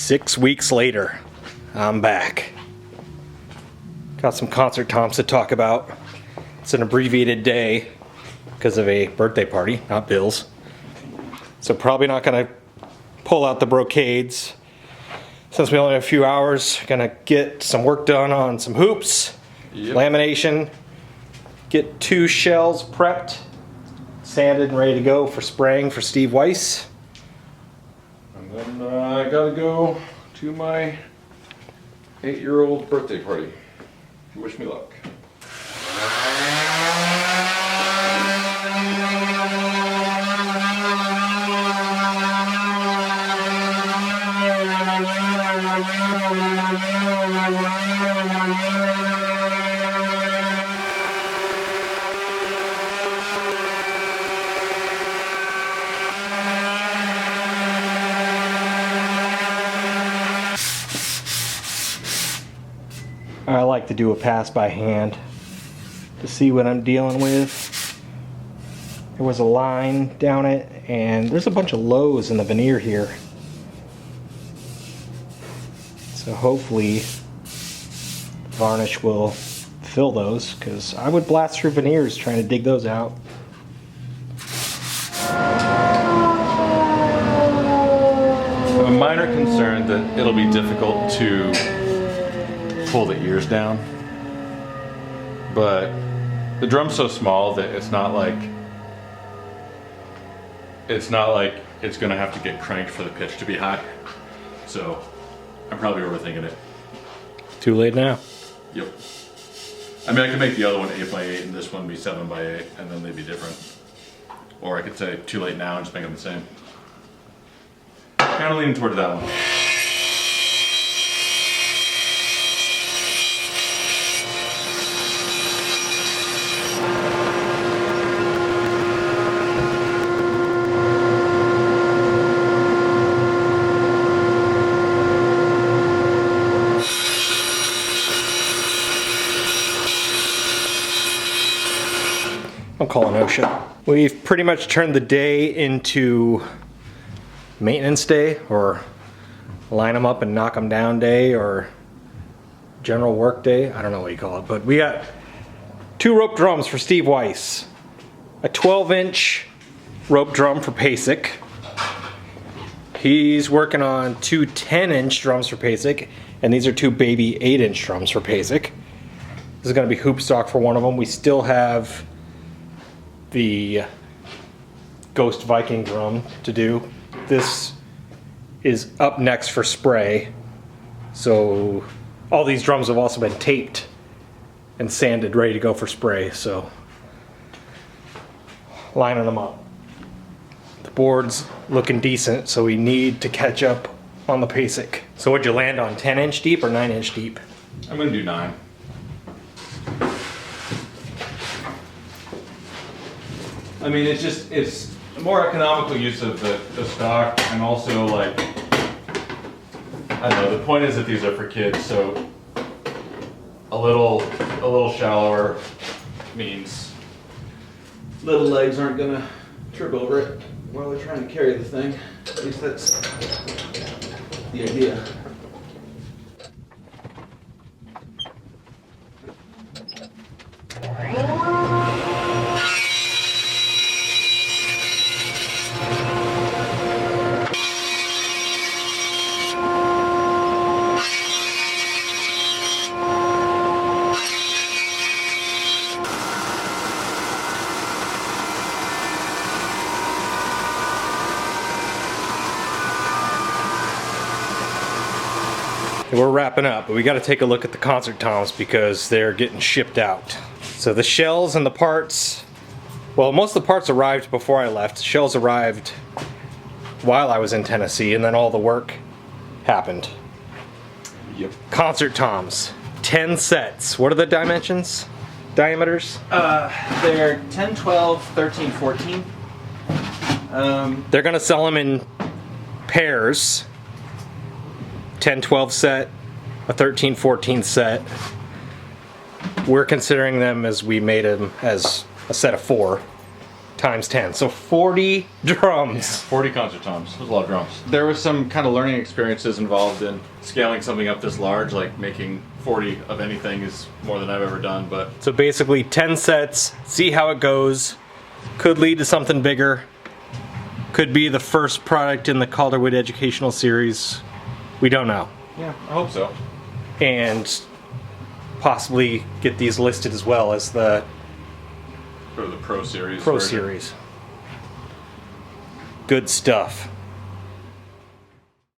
6 weeks later, I'm back. Got some concert toms to talk about. It's an abbreviated day because of a birthday party, not Bill's. So probably not gonna pull out the brocades since we only have a few hours. Gonna get some work done on some hoops, lamination, get 2 shells prepped, sanded and ready to go for spraying for Steve Weiss. And then I gotta go to my 8-year-old birthday party. Wish me luck. I like to do a pass by hand to see what I'm dealing with. There was a line down it, and there's a bunch of lows in the veneer here. So hopefully varnish will fill those, because I would blast through veneers trying to dig those out. I'm a minor concern that it'll be difficult to pull the ears down, but the drum's so small that it's not like it's gonna have to get cranked for the pitch to be high. So I'm probably overthinking it. Too late now. Yep. I mean, I could make the other one 8x8 and this one be 7x8, and then they'd be different. Or I could say too late now and just make them the same. Kind of leaning toward that one. I'm calling OSHA. We've pretty much turned the day into maintenance day, or line them up and knock them down day, or general work day. I don't know what you call it, but we got 2 rope drums for Steve Weiss. A 12-inch rope drum for PASIC. He's working on 2 10-inch drums for PASIC, and these are 2 baby 8-inch drums for PASIC. This is gonna be hoop stock for one of them. We still have the Ghost Viking drum to do. This is up next for spray. So all these drums have also been taped and sanded, ready to go for spray. So lining them up. The board's looking decent, so we need to catch up on the PASIC. So what'd you land on, 10-inch deep or 9-inch deep? I'm gonna do 9. I mean, it's a more economical use of the stock, and also, like, I don't know, the point is that these are for kids, so a little shallower means little legs aren't gonna trip over it while they're trying to carry the thing. At least that's the idea. We're wrapping up, but we got to take a look at the concert toms because they're getting shipped out. So the shells and the parts, well, most of the parts arrived before I left. Shells arrived while I was in Tennessee, and then all the work happened. Yep. Concert toms, 10 sets. What are the dimensions? Diameters? They're 10, 12, 13, 14. They're gonna sell them in pairs. 10-12 set, a 13-14 set. We're considering them as we made them as a set of 4 times 10. So 40 drums. 40 concert toms. There's a lot of drums. There was some kind of learning experiences involved in scaling something up this large, like making 40 of anything is more than I've ever done, but So basically 10 sets, see how it goes. Could lead to something bigger. Could be the first product in the Calderwood educational series. We don't know. yeah, I hope so. And possibly get these listed as well as the Go to the Pro Series. Pro version. Series. Good stuff.